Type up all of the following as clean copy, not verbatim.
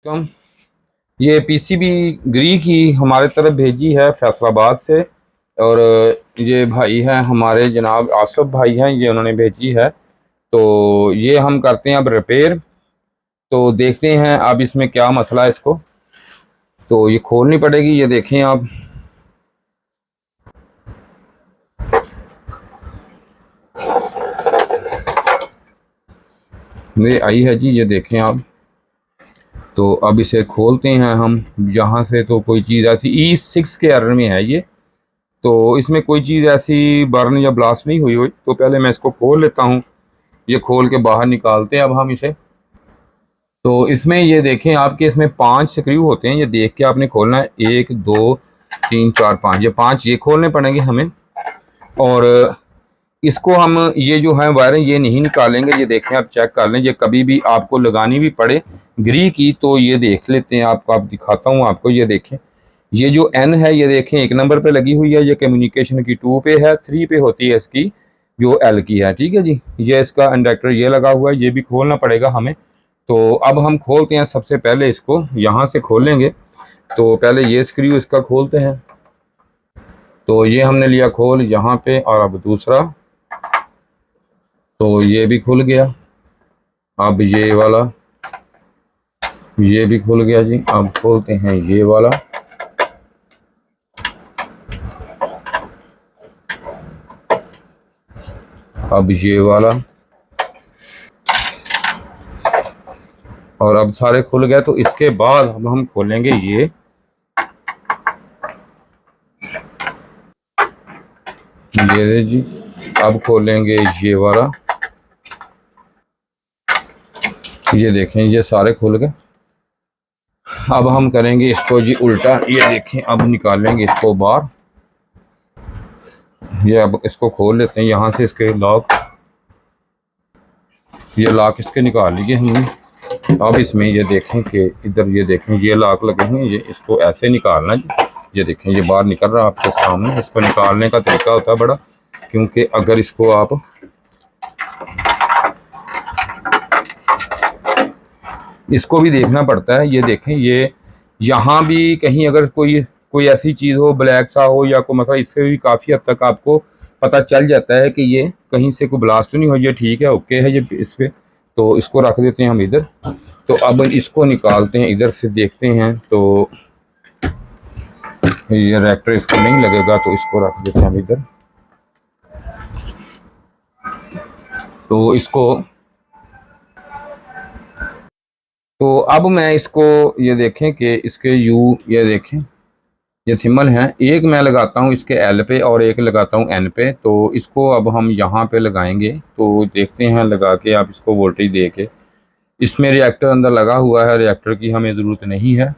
कम ये पीसीबी ग्री की हमारे तरफ भेजी है फैसलाबाद से। और ये भाई हैं हमारे जनाब आसफ भाई हैं, ये उन्होंने भेजी है। तो ये हम करते हैं अब रिपेयर। तो देखते हैं अब इसमें क्या मसला है इसको। तो ये खोलनी पड़ेगी, ये देखें आप। मेरी आई है जी, ये देखें आप। तो अब इसे खोलते हैं हम यहाँ से। तो कोई चीज़ ऐसी E6 के एरर में है ये। तो इसमें कोई चीज़ ऐसी बर्न या ब्लास्ट नहीं हुई हुई। तो पहले मैं इसको खोल लेता हूँ। ये खोल के बाहर निकालते हैं अब हम इसे। तो इसमें ये देखें आपके, इसमें 5 स्क्रू होते हैं। ये देख के आपने खोलना है। 1 2 3 4 5, ये 5 ये खोलने पड़ेंगे हमें। और इसको हम ये जो है वायरें ये नहीं निकालेंगे। ये देखें आप, चेक कर लें। ये कभी भी आपको लगानी भी पड़े ग्री की तो ये देख लेते हैं। आपको आप दिखाता हूँ आपको। ये देखें, ये जो N है ये देखें 1 नंबर पे लगी हुई है। ये कम्युनिकेशन की 2 पे है, 3 पे होती है इसकी जो L की है। ठीक है जी, ये इसका इंडक्टर ये लगा हुआ है। ये भी खोलना पड़ेगा हमें। तो अब हम खोलते हैं। सबसे पहले इसको यहाँ से खोलेंगे। तो पहले ये स्क्रू इसका खोलते हैं। तो ये हमने लिया खोल यहाँ पे। और अब दूसरा, तो ये भी खुल गया। अब ये वाला, ये भी खुल गया जी। अब खोलते हैं ये वाला। अब ये वाला। और अब सारे खुल गए। तो इसके बाद अब हम खोलेंगे ये जी। अब खोलेंगे ये वाला। ये देखें, ये सारे खुल गए। अब हम करेंगे इसको जी उल्टा। ये देखें, अब निकालेंगे इसको बाहर। ये अब इसको खोल लेते हैं यहाँ से। इसके लॉक, ये लॉक इसके निकाल लीजिए हमने। अब इसमें ये देखें कि इधर ये देखें ये लॉक लगे हैं। ये इसको ऐसे निकालना है। ये देखें ये बाहर निकल रहा है आपके सामने। इसको निकालने का तरीका होता है बड़ा, क्योंकि अगर इसको आप इसको भी देखना पड़ता है। ये देखें, ये यहाँ भी कहीं अगर कोई ऐसी चीज़ हो, ब्लैक सा हो या कोई मतलब, इससे भी काफ़ी हद तक आपको पता चल जाता है कि ये कहीं से कोई ब्लास्ट तो नहीं हो। ये ठीक है, ओके है ये इस पर। तो इसको रख देते हैं हम इधर। तो अब इसको निकालते हैं इधर से, देखते हैं। तो ये रिएक्टर इसको नहीं लगेगा, तो इसको रख देते हैं हम इधर। तो इसको, तो अब मैं इसको, ये देखें कि इसके ये देखें ये सिंबल हैं। एक मैं लगाता हूँ इसके L पे और एक लगाता हूँ N पे। तो इसको अब हम यहाँ पे लगाएंगे। तो देखते हैं लगा के आप इसको वोल्टेज दे के। इसमें रिएक्टर अंदर लगा हुआ है, रिएक्टर की हमें ज़रूरत नहीं है।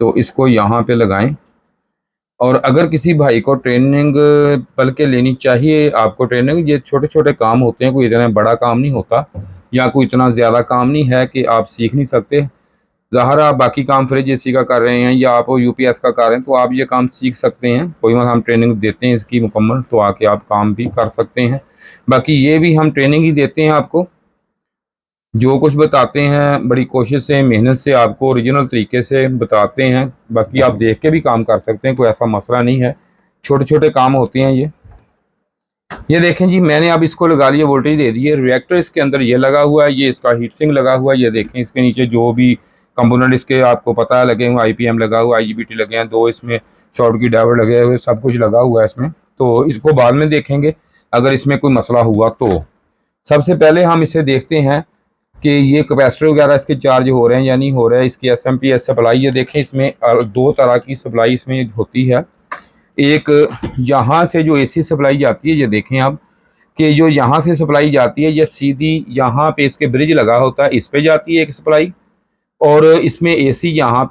तो इसको यहाँ पे लगाएं। और अगर किसी भाई को ट्रेनिंग बल्कि लेनी चाहिए आपको ट्रेनिंग, ये छोटे छोटे काम होते हैं, कोई इतना बड़ा काम नहीं होता या कोई इतना ज़्यादा काम नहीं है कि आप सीख नहीं सकते। ज़ाहिर आप बाकी काम फ्रिज एसी का कर रहे हैं या आप यूपीएस का कर रहे हैं, तो आप ये काम सीख सकते हैं। कोई मतलब हम ट्रेनिंग देते हैं इसकी मुकम्मल, तो आके आप काम भी कर सकते हैं। बाकी ये भी हम ट्रेनिंग ही देते हैं आपको। जो कुछ बताते हैं बड़ी कोशिश से, मेहनत से आपको ओरिजिनल तरीके से बताते हैं। बाकी आप देख के भी काम कर सकते हैं, कोई ऐसा मसला नहीं है। छोटे छोटे काम होते हैं ये देखें जी, मैंने अब इसको लगा लिया, वोल्टेज दे दिए। रिएक्टर इसके अंदर ये लगा हुआ है, ये इसका हीट सिंक लगा हुआ है। ये देखें इसके नीचे जो भी कंपोनेंट इसके आपको पता है लगे हुए, आईपीएम लगा हुआ है, आईजीबीटी लगे हैं, 2 इसमें शॉर्ट की डायोड लगे हुए, सब कुछ लगा हुआ है इसमें। तो इसको बाद में देखेंगे अगर इसमें कोई मसला हुआ तो। सबसे पहले हम इसे देखते हैं कि ये कैपेसिटर वगैरह इसके चार्ज हो रहे हैं या नहीं हो रहे हैं। इसकी एसएमपीएस सप्लाई, ये देखें इसमें 2 तरह की सप्लाई इसमें होती है। एक यहाँ से जो एसी सप्लाई जाती है, ये देखें आप कि जो यहाँ से सप्लाई जाती है ये सीधी यहाँ पे इसके ब्रिज लगा होता है, इस पे जाती है एक सप्लाई। और इसमें एसी यहाँ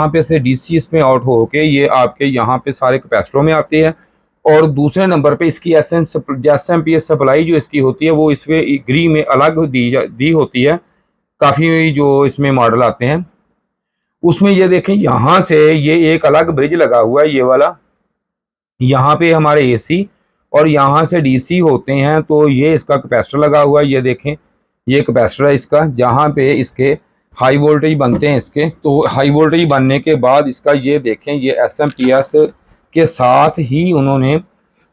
पे से डीसी इसमें आउट हो के ये आपके यहाँ पे सारे कैपेसिटरों में आते हैं। और दूसरे नंबर पे इसकी एसएमपीएस सप्लाई जो इसकी होती है वो इसमें ग्री में अलग दी होती है। काफ़ी जो इसमें मॉडल आते हैं उसमें ये देखें यहाँ से ये एक अलग ब्रिज लगा हुआ है, ये वाला। यहाँ पे हमारे एसी और यहाँ से डीसी होते हैं। तो ये इसका कैपेसिटर लगा हुआ है, ये देखें ये कैपेसिटर है इसका, जहाँ पे इसके हाई वोल्टेज बनते हैं इसके। तो हाई वोल्टेज बनने के बाद इसका ये देखें, ये एसएमपीएस के साथ ही उन्होंने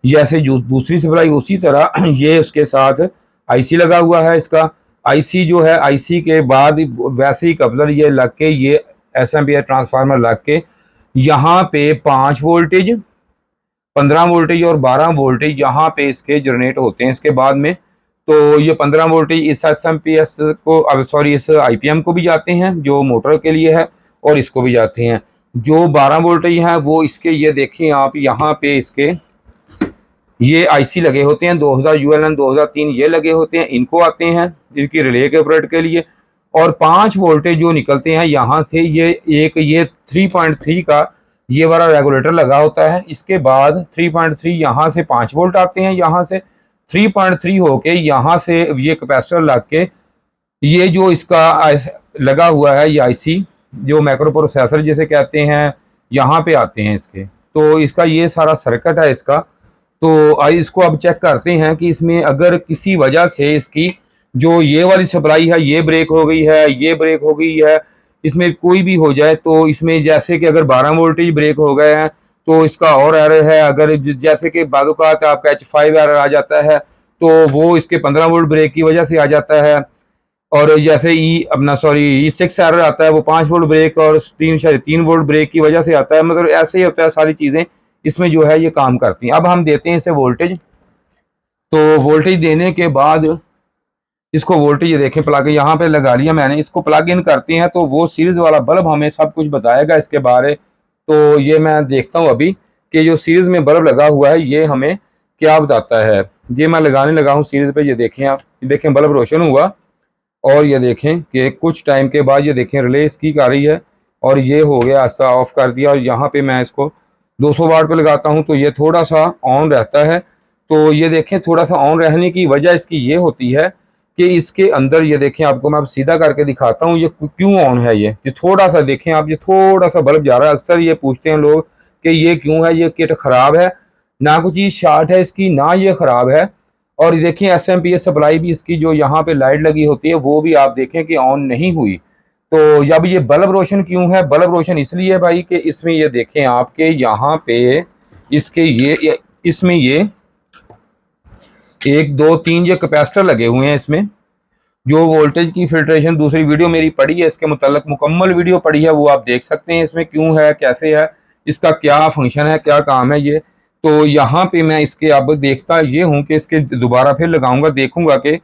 जैसे जो दूसरी सप्लाई उसी तरह ये उसके साथ आईसी लगा हुआ है। इसका आईसी जो है, आईसी के बाद वैसे ही कपलर ये लग के, ये एसएमपीएस ट्रांसफार्मर लग के यहाँ पे 5 वोल्टेज, 15 वोल्टेज और 12 वोल्टेज यहाँ पे इसके जनरेट होते हैं इसके बाद में। तो ये 15 वोल्टेज इस एसएमपीएस को, अब सॉरी, इस आईपीएम को भी जाते हैं जो मोटर के लिए है, और इसको भी जाते हैं। जो 12 वोल्टेज हैं वो इसके, ये देखें आप यहाँ पे इसके ये आईसी लगे होते हैं 2000 यूएलएन 2003 ये लगे होते हैं, इनको आते हैं जिनकी रिले के ऑपरेट के लिए। और 5 वोल्टेज जो निकलते हैं यहाँ से, ये 3.3 का ये वाला रेगुलेटर लगा होता है। इसके बाद 3.3 यहाँ से 5 वोल्ट आते हैं, यहाँ से 3.3 होके यहाँ से ये कैपेसिटर लग के ये जो इसका लगा हुआ है ये आईसी जो माइक्रो प्रोसेसर जिसे कहते हैं, यहाँ पे आते हैं इसके। तो इसका ये सारा सर्किट है इसका। तो इसको अब चेक करते हैं कि इसमें अगर किसी वजह से इसकी जो ये वाली सप्लाई है ये ब्रेक हो गई है, ये ब्रेक हो गई है, इसमें कोई भी हो जाए, तो इसमें जैसे कि अगर 12 वोल्टेज ब्रेक हो गए हैं तो इसका और एरर है। अगर जैसे कि बादुकात आपका H5 एरर आ जाता है तो वो इसके 15 वोल्ट ब्रेक की वजह से आ जाता है। और जैसे E6 एरर आता है वो 5 वोल्ट ब्रेक और 3 वोल्ट ब्रेक की वजह से आता है। मतलब ऐसे ही होता है, सारी चीज़ें इसमें जो है ये काम करती हैं। अब हम देते हैं इसे वोल्टेज। तो वोल्टेज देने के बाद इसको वोल्टेज ये देखें प्लग यहाँ पे लगा लिया मैंने, इसको प्लग इन करते हैं तो वो सीरीज वाला बल्ब हमें सब कुछ बताएगा इसके बारे। तो ये मैं देखता हूँ अभी कि जो सीरीज में बल्ब लगा हुआ है ये हमें क्या बताता है। ये मैं लगाने लगा हूँ सीरीज पे, ये देखें आप, देखें बल्ब रोशन हुआ। और ये देखें कि कुछ टाइम के बाद ये देखें रिले इसकी आ रही है और ये हो गया, ऐसा ऑफ कर दिया। और यहाँ पे मैं इसको 200 वाट पे लगाता हूँ तो ये थोड़ा सा ऑन रहता है। तो ये देखें थोड़ा सा ऑन रहने की वजह इसकी ये होती है कि इसके अंदर ये देखें, आपको मैं अब सीधा करके दिखाता हूँ ये क्यों ऑन है। ये थोड़ा सा देखें आप, ये थोड़ा सा बल्ब जा रहा है। अक्सर ये पूछते हैं लोग कि ये क्यों है, ये किट ख़राब है? ना कोई चीज़ शार्ट है इसकी, ना ये ख़राब है। और देखिए एसएमपीएस सप्लाई भी इसकी जो यहाँ पे लाइट लगी होती है वो भी आप देखें कि ऑन नहीं हुई। तो जब ये बल्ब रोशन क्यों है? बल्ब रोशन इसलिए भाई कि इसमें ये देखें आपके यहाँ पे इसके ये इसमें ये 1 2 3 ये कैपेसिटर लगे हुए हैं इसमें। जो वोल्टेज की फिल्ट्रेशन दूसरी वीडियो मेरी पड़ी है, इसके मुतल्लिक मुकम्मल वीडियो पड़ी है, वो आप देख सकते हैं इसमें क्यों है, कैसे है, इसका क्या फंक्शन है, क्या काम है ये। तो यहाँ पे मैं इसके अब देखता ये हूँ कि इसके दोबारा फिर लगाऊंगा, देखूंगा कि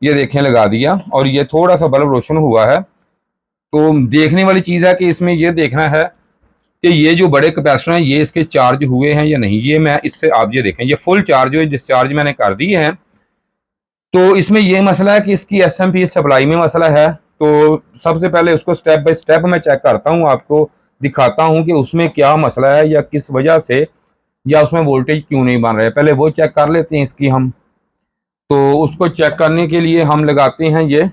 ये देखें लगा दिया और ये थोड़ा सा बल्ब रोशन हुआ है। तो देखने वाली चीज़ है कि इसमें ये देखना है कि ये जो बड़े कैपेसिटर हैं ये इसके चार्ज हुए हैं या नहीं। ये मैं इससे आप ये देखें ये फुल चार्ज हुए, डिस्चार्ज मैंने कर दिए हैं। तो इसमें ये मसला है कि इसकी एसएमपीएस सप्लाई में मसला है। तो सबसे पहले उसको स्टेप बाय स्टेप मैं चेक करता हूँ, आपको दिखाता हूँ कि उसमें क्या मसला है या किस वजह से, या उसमें वोल्टेज क्यों नहीं बन रहा है। पहले वो चेक कर लेते हैं इसकी हम। तो उसको चेक करने के लिए हम लगाते हैं ये।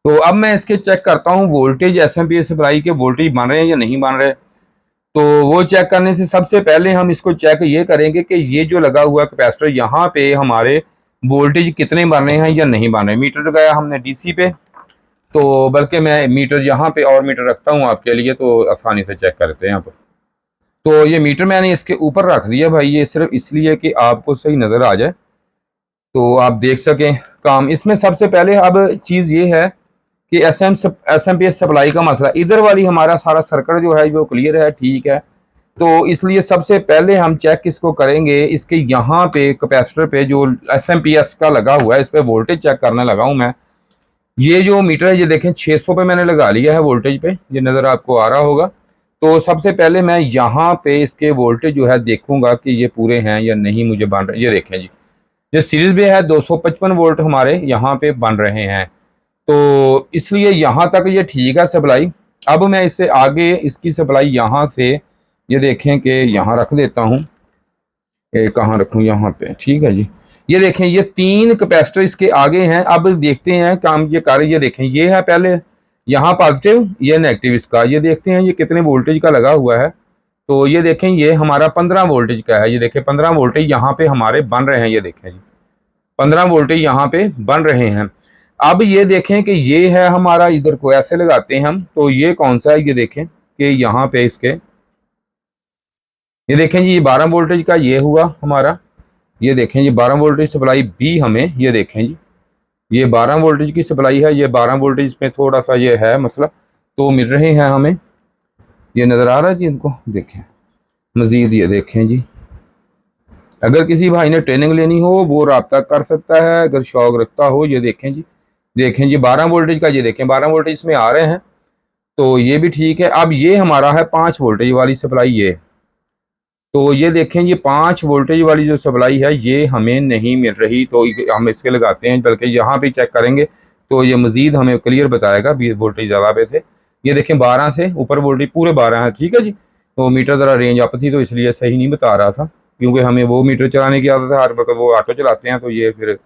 तो अब मैं इसके चेक करता हूँ वोल्टेज, एसएमपीएस सप्लाई के वोल्टेज बन रहे हैं या नहीं बन रहे। तो वो चेक करने से सबसे पहले हम इसको चेक ये करेंगे कि ये जो लगा हुआ कैपेसिटर यहाँ पे हमारे वोल्टेज कितने बन रहे हैं या नहीं बन रहे। मीटर लगाया हमने डीसी पे, तो बल्कि मैं मीटर यहाँ पे और मीटर रखता हूँ आपके लिए तो आसानी से चेक करते हैं यहाँ पर। तो ये मीटर मैंने इसके ऊपर रख दिया भाई, ये सिर्फ इसलिए कि आपको सही नज़र आ जाए तो आप देख सकें काम। इसमें सबसे पहले अब चीज़ ये है कि एसएमपीएस सप्लाई का मसला, इधर वाली हमारा सारा सर्किट जो है वो क्लियर है, ठीक है। तो इसलिए सबसे पहले हम चेक इसको करेंगे इसके यहाँ पे कैपेसिटर पे जो एसएमपीएस का लगा हुआ है, इस पे वोल्टेज चेक करने लगा हूँ मैं। ये जो मीटर है ये देखें 600 पे मैंने लगा लिया है वोल्टेज पे, ये नज़र आपको आ रहा होगा। तो सबसे पहले मैं यहाँ पे इसके वोल्टेज जो है देखूंगा कि ये पूरे हैं या नहीं मुझे बन रहे। ये देखें जी, ये सीरीज में है 255 वोल्ट हमारे यहाँ पे बन रहे हैं। तो इसलिए यहाँ तक ये ठीक है सप्लाई। अब मैं इससे आगे इसकी सप्लाई यहाँ से ये देखें कि यहाँ रख देता हूँ, कहाँ रखूँ, यहाँ पे, ठीक है जी। ये देखें ये 3 कैपेसिटर इसके आगे हैं। अब देखते हैं काम ये कर, ये देखें ये है पहले यहाँ पॉजिटिव, ये नेगेटिव इसका। ये देखते हैं ये कितने वोल्टेज का लगा हुआ है। तो ये देखें ये हमारा 15 वोल्टेज का है। ये देखें 15 वोल्टेज यहाँ पे हमारे बन रहे हैं। ये देखें जी 15 वोल्टेज यहाँ पे बन रहे हैं। अब ये देखें कि ये है हमारा, इधर को ऐसे लगाते हैं हम, तो ये कौन सा है, ये देखें कि यहाँ पे इसके, ये देखें जी, ये 12 वोल्टेज का ये हुआ हमारा, ये देखें ये 12 वोल्टेज सप्लाई भी हमें, ये देखें जी, ये 12 वोल्टेज की सप्लाई है, ये 12 वोल्टेज में थोड़ा सा ये है मसला, तो मिल रहे हैं हमें, ये नज़र आ रहा है जी इनको, देखें मज़ीद, ये देखें जी। अगर किसी भाई ने ट्रेनिंग लेनी हो वो रब्ता कर सकता है, अगर शौक रखता हो। ये देखें जी, देखें जी 12 वोल्टेज का, ये देखें 12 वोल्टेज इसमें आ रहे हैं, तो ये भी ठीक है। अब ये हमारा है 5 वोल्टेज वाली सप्लाई, ये तो ये देखें ये 5 वोल्टेज वाली जो सप्लाई है ये हमें नहीं मिल रही, तो हम इसके लगाते हैं, बल्कि यहाँ पे चेक करेंगे तो ये मज़ीद हमें क्लियर बताएगा 20 वोल्टेज ज़्यादा पे से। ये देखें 12 से ऊपर वोल्टेज पूरे 12 हैं, ठीक है जी। तो मीटर ज़रा रेंज अप थी तो इसलिए सही नहीं बता रहा था, क्योंकि हमें वो मीटर चलाने की आदत है, हर वक्त वो ऑटो चलाते हैं, तो ये फिर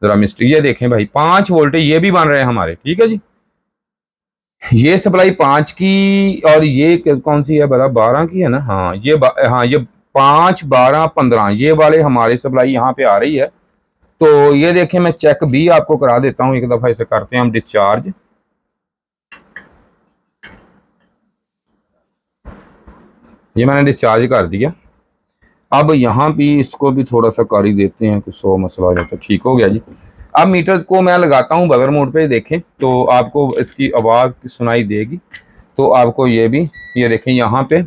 ज़रा मिस्टेक। ये देखें भाई 5 वोल्टेज ये भी बन रहे हैं हमारे, ठीक है जी। ये सप्लाई 5 की, और ये कौन सी है बता, 12 की है ना, हाँ ये हाँ ये 5, 12, 15 ये वाले हमारी सप्लाई यहाँ पे आ रही है। तो ये देखें मैं चेक भी आपको करा देता हूँ, एक दफ़ा इसे करते हैं हम डिस्चार्ज। ये मैंने डिस्चार्ज कर दिया। अब यहाँ भी इसको भी थोड़ा सा कर ही देते हैं, कुछ 100 मसला हो जाता है, ठीक हो गया जी। अब मीटर को मैं लगाता हूँ बगैर मोड पे, देखें तो आपको इसकी आवाज़ सुनाई देगी, तो आपको ये भी, ये देखें यहाँ पे।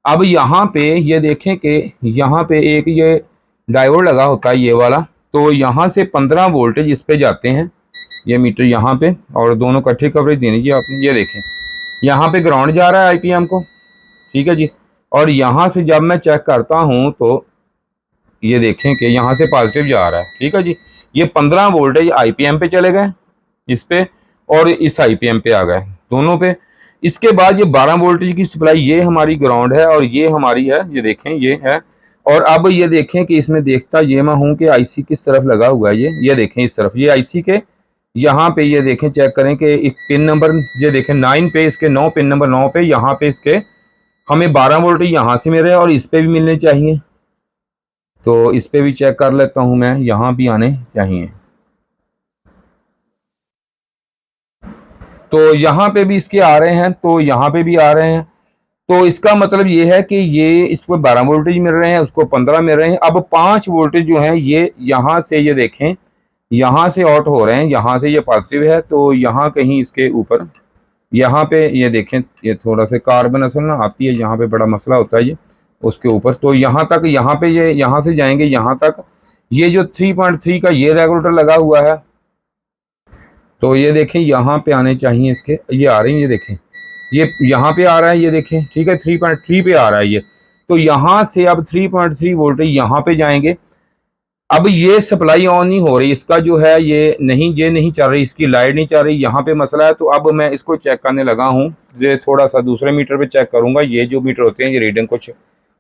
अब यहाँ पे ये देखें कि यहाँ पे एक ये डायोड लगा होता है ये वाला, तो यहाँ से 15 वोल्टेज इस पे जाते हैं, ये मीटर यहाँ पे, और दोनों इकट्ठी कवरेज देनी जी आपने। ये देखें यहाँ पे ग्राउंड जा रहा है आईपीएम को, ठीक है जी। और यहाँ से जब मैं चेक करता हूँ तो ये देखें कि यहाँ से पॉजिटिव जा रहा है, ठीक है जी। ये 15 वोल्टेज आईपीएम पे चले गए इस पे, और इस आईपीएम पे आ गए दोनों पे। इसके बाद ये 12 वोल्टेज की सप्लाई ये हमारी ग्राउंड है, और ये हमारी है, ये देखें ये है। और अब ये देखें कि इसमें देखता ये मैं हूँ कि आईसी किस तरफ लगा हुआ है, ये देखें इस तरफ, ये आईसी के यहाँ पे, ये देखें चेक करें कि एक पिन नंबर, ये देखें 9 पे, इसके 9 पिन नंबर 9 पे, यहाँ पे इसके हमें 12 वोल्टेज यहाँ से मिल रहे हैं, और इस पे भी मिलने चाहिए, तो इस पे भी चेक कर लेता हूँ मैं, यहाँ भी आने चाहिए, तो यहाँ पे भी इसके आ रहे हैं, तो यहाँ पे भी आ रहे हैं। तो इसका मतलब ये है कि ये इसको 12 वोल्टेज मिल रहे हैं, उसको 15 मिल रहे हैं। अब 5 वोल्टेज जो हैं ये यहाँ से, ये देखें यहाँ से आउट हो रहे हैं, यहाँ से ये पॉजिटिव है, तो यहाँ कहीं इसके ऊपर, यहाँ पे ये देखें, ये थोड़ा सा कार्बन असल ना आती है, यहाँ पे बड़ा मसला होता है ये उसके ऊपर, तो यहाँ तक, यहाँ पे ये यहाँ से जाएंगे यहाँ तक, ये जो 3.3 का ये रेगुलेटर लगा हुआ है, तो ये देखें यहाँ पे आने चाहिए इसके, ये आ रही है, ये देखें ये यहाँ पे आ रहा है, ये देखें ठीक है 3.3 पे आ रहा है ये, तो यहाँ से अब 3.3 वोल्टेज यहाँ पे जाएंगे। अब ये सप्लाई ऑन नहीं हो रही, इसका जो है ये नहीं चल रही, इसकी लाइट नहीं चल रही, यहाँ पे मसला है। तो अब मैं इसको चेक करने लगा हूँ, ये थोड़ा सा दूसरे मीटर पे चेक करूँगा। ये जो मीटर होते हैं ये रीडिंग कुछ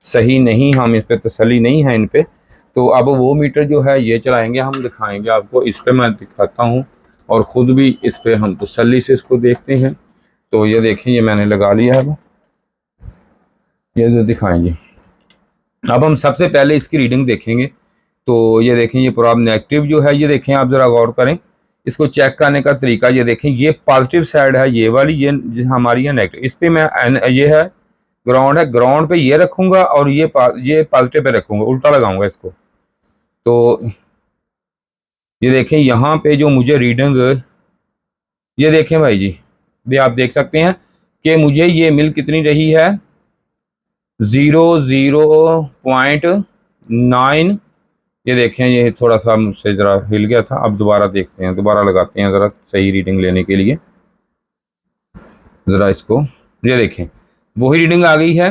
सही नहीं, हम इस पर तसल्ली नहीं है इन पे, तो अब वो मीटर जो है ये चलाएंगे, हम दिखाएंगे आपको, इस पर मैं दिखाता हूँ और ख़ुद भी इस पर हम तसल्ली से इसको देखते हैं। तो ये देखें ये मैंने लगा लिया है, ये जो दिखाएंगे। अब हम सबसे पहले इसकी रीडिंग देखेंगे, तो ये देखें ये पूरा नेगेटिव जो है, ये देखें आप ज़रा गौर करें इसको चेक करने का तरीका। ये देखें ये पॉजिटिव साइड है ये वाली, ये हमारी है नेगेटिव, इस पर मैं ये है ग्राउंड है, ग्राउंड पे ये रखूँगा और ये पॉजिटिव पे रखूँगा, उल्टा लगाऊंगा इसको। तो ये देखें यहाँ पे जो मुझे रीडिंग, ये देखें भाई जी, ये आप देख सकते हैं कि मुझे ये मिल कितनी रही है, 0.9। ये देखें ये थोड़ा सा मुझसे ज़रा हिल गया था, अब दोबारा देखते हैं, दोबारा लगाते हैं ज़रा सही रीडिंग लेने के लिए ज़रा इसको। ये देखें वही रीडिंग आ गई है,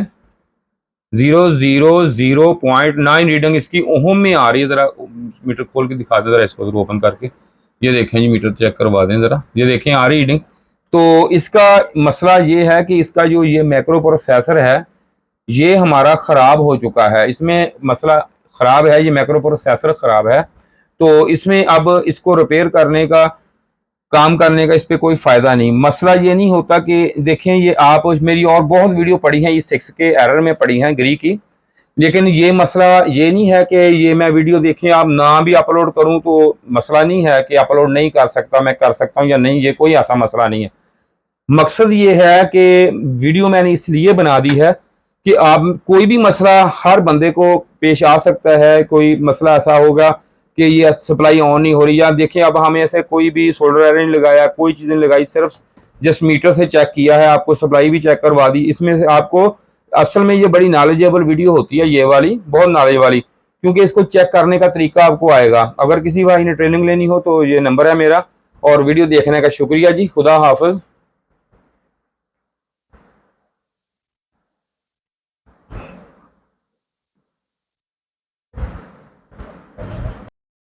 0.9 रीडिंग इसकी ओहम में आ रही है। ज़रा मीटर खोल के दिखा दे ज़रा इसको, ओपन करके ये देखें जी, मीटर चेक करवा दें ज़रा, ये देखें आ रही रीडिंग। तो इसका मसला ये है कि इसका जो ये मैक्रो प्रोसेसर है ये हमारा ख़राब हो चुका है, इसमें मसला ख़राब है, ये मैक्रो प्रोसेसर ख़राब है। तो इसमें अब इसको रिपेयर करने का, काम करने का इस पर कोई फ़ायदा नहीं। मसला ये नहीं होता कि देखें ये आप मेरी और बहुत वीडियो पड़ी हैं, ये 6 के एरर में पड़ी हैं ग्री की, लेकिन ये मसला ये नहीं है कि ये मैं वीडियो देखें आप ना भी अपलोड करूं तो मसला नहीं है कि अपलोड नहीं कर सकता, मैं कर सकता हूं या नहीं, ये कोई ऐसा मसला नहीं है। मकसद ये है कि वीडियो मैंने इसलिए बना दी है कि आप कोई भी मसला हर बंदे को पेश आ सकता है। कोई मसला ऐसा होगा कि ये सप्लाई ऑन नहीं हो रही, या देखिए अब हमें ऐसे कोई भी सोल्डर नहीं लगाया, कोई चीज़ नहीं लगाई, सिर्फ जस्ट मीटर से चेक किया है, आपको सप्लाई भी चेक करवा दी। इसमें से आपको असल में ये बड़ी नॉलेजेबल वीडियो होती है, ये वाली बहुत नॉलेज वाली, क्योंकि इसको चेक करने का तरीका आपको आएगा। अगर किसी भाई ने ट्रेनिंग लेनी हो तो ये नंबर है मेरा। और वीडियो देखने का शुक्रिया जी, खुदा हाफिज।